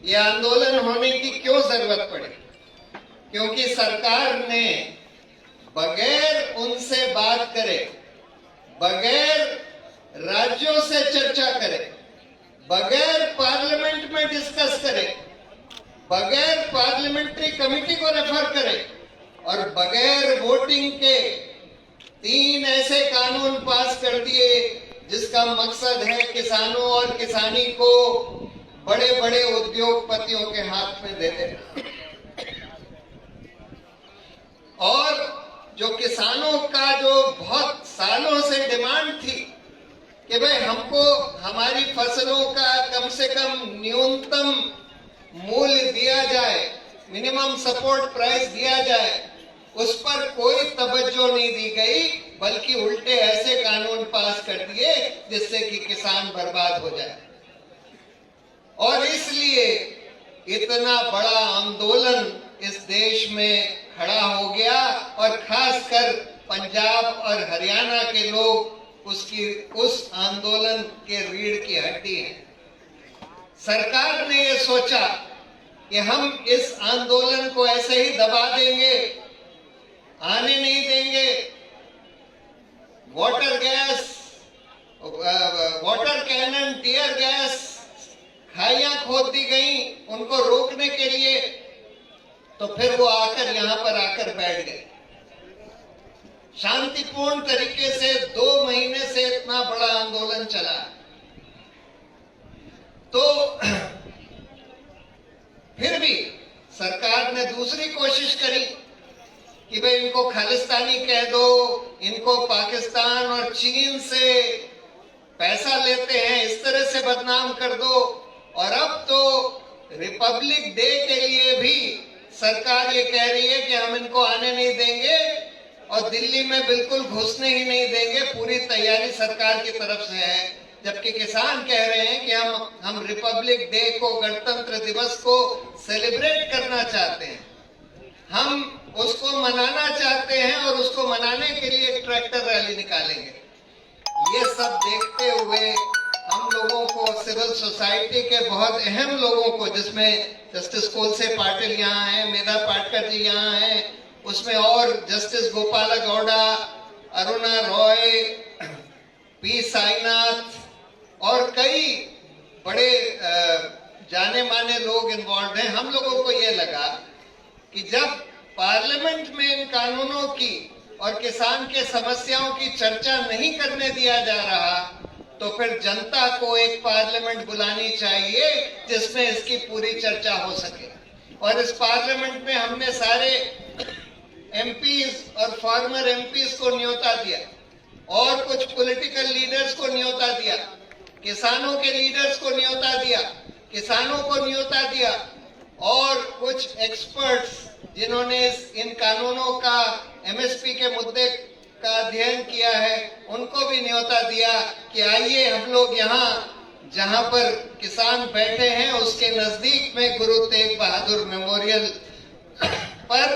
ये आंदोलन होने की क्यों जरूरत पड़ी? क्योंकि सरकार ने बगैर उनसे बात करे, बगैर राज्यों से चर्चा करे, बगैर पार्लियामेंट में डिस्कस करे, बगैर पार्लियामेंट्री कमेटी को रेफर करे और बगैर वोटिंग के 3 ऐसे कानून पास कर दिए जिसका मकसद है किसानों और किसानी को बड़े बड़े उद्योगपतियों के हाथ में दे देना। और जो किसानों का जो बहुत सालों से डिमांड थी कि भाई हमको हमारी फसलों का कम से कम न्यूनतम मूल्य दिया जाए, मिनिमम सपोर्ट प्राइस दिया जाए, उस पर कोई तवज्जो नहीं दी गई, बल्कि उल्टे ऐसे कानून पास कर दिए जिससे कि किसान बर्बाद हो जाए। और इसलिए इतना बड़ा आंदोलन इस देश में खड़ा हो गया और खासकर पंजाब और हरियाणा के लोग उस आंदोलन के रीढ़ की हड्डी हैं। सरकार ने ये सोचा कि हम इस आंदोलन को ऐसे ही दबा देंगे, आने नहीं देंगे। Water gas, water cannon, tear gas, खाइयां खोद दी गई उनको रोकने के लिए, तो फिर वो आकर यहां पर आकर बैठ गए। शांतिपूर्ण तरीके से 2 महीने से इतना बड़ा आंदोलन चला। तो फिर भी सरकार ने दूसरी कोशिश करी कि भाई इनको खालिस्तानी कह दो, इनको पाकिस्तान और चीन से पैसा लेते हैं इस तरह से बदनाम कर दो। और अब तो रिपब्लिक डे के लिए भी सरकार ये कह रही है कि हम इनको आने नहीं देंगे और दिल्ली में बिल्कुल घुसने ही नहीं देंगे। पूरी तैयारी सरकार की तरफ से है, जबकि किसान कह रहे हैं कि हम रिपब्लिक डे को, गणतंत्र दिवस को सेलिब्रेट करना चाहते हैं, हम उसको मनाना चाहते हैं और उसको मनाने के लिए एक ट्रैक्टर रैली निकालेंगे। ये सब देखते हुए हम लोगों को, सिविल सोसाइटी के बहुत अहम लोगों को, जिसमें जस्टिस कोलसे पाटिल यहाँ हैं, मेधा पाटकर जी यहाँ हैं, उसमें और जस्टिस गोपाल गौड़ा, अरुणा रॉय, पी साईनाथ और कई बड़े जाने माने लोग इन्वॉल्व हैं। हम लोगों को ये लगा कि जब पार्लियामेंट में इन कानूनों की और किसान के समस्याओं की चर्चा नहीं करने दिया जा रहा, तो फिर जनता को एक पार्लियामेंट बुलानी चाहिए जिसमें इसकी पूरी चर्चा हो सके। और इस पार्लियामेंट में हमने सारे एमपीज और फॉर्मर एमपीज को न्योता दिया और कुछ पॉलिटिकल लीडर्स को न्योता दिया, किसानों के लीडर्स को न्योता दिया, किसानों को न्योता दिया और कुछ एक्सपर्ट्स जिन्होंने इन कानूनों का, एमएसपी के मुद्दे का अध्ययन किया है, उनको भी न्योता दिया कि आइए हम लोग यहाँ जहाँ पर किसान बैठे हैं उसके नजदीक में गुरु तेग बहादुर मेमोरियल पर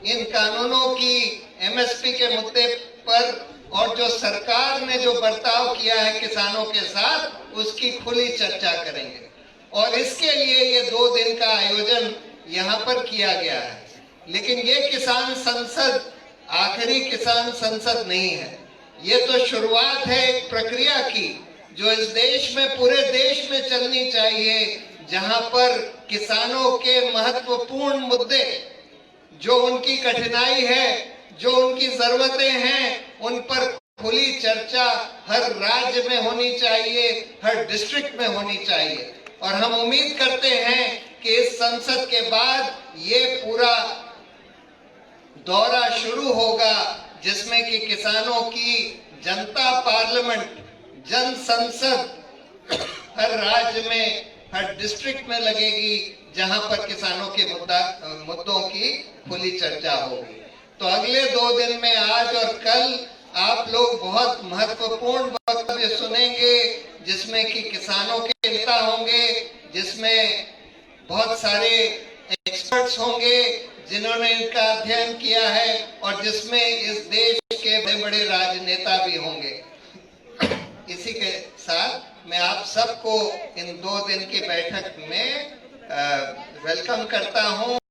इन कानूनों की, एमएसपी के मुद्दे पर और जो सरकार ने जो बर्ताव किया है किसानों के साथ, उसकी खुली चर्चा करेंगे। और इसके लिए ये 2 दिन का आयोजन यहाँ पर किया गया है। लेकिन ये किसान संसद आखिरी किसान संसद नहीं है, ये तो शुरुआत है एक प्रक्रिया की जो इस देश में, पूरे देश में चलनी चाहिए, जहां पर किसानों के महत्वपूर्ण मुद्दे, जो उनकी कठिनाई है, जो उनकी जरूरतें हैं, उन पर खुली चर्चा हर राज्य में होनी चाहिए, हर डिस्ट्रिक्ट में होनी चाहिए। और हम उम्मीद करते हैं कि इस संसद के बाद ये पूरा दौरा शुरू होगा जिसमें कि किसानों की जनता पार्लियामेंट, जन संसद हर राज्य में, हर डिस्ट्रिक्ट में लगेगी, जहां पर किसानों के मुद्दों की खुली चर्चा होगी। तो अगले 2 दिन में, आज और कल, आप लोग बहुत महत्वपूर्ण वक्तव्य सुनेंगे जिसमें कि किसानों के नेता होंगे, जिसमें बहुत सारे एक्सपर्ट्स होंगे जिन्होंने इनका अध्ययन किया है और जिसमें इस देश के बड़े बड़े राजनेता भी होंगे। इसी के साथ मैं आप सबको इन 2 दिन की बैठक में वेलकम करता हूं।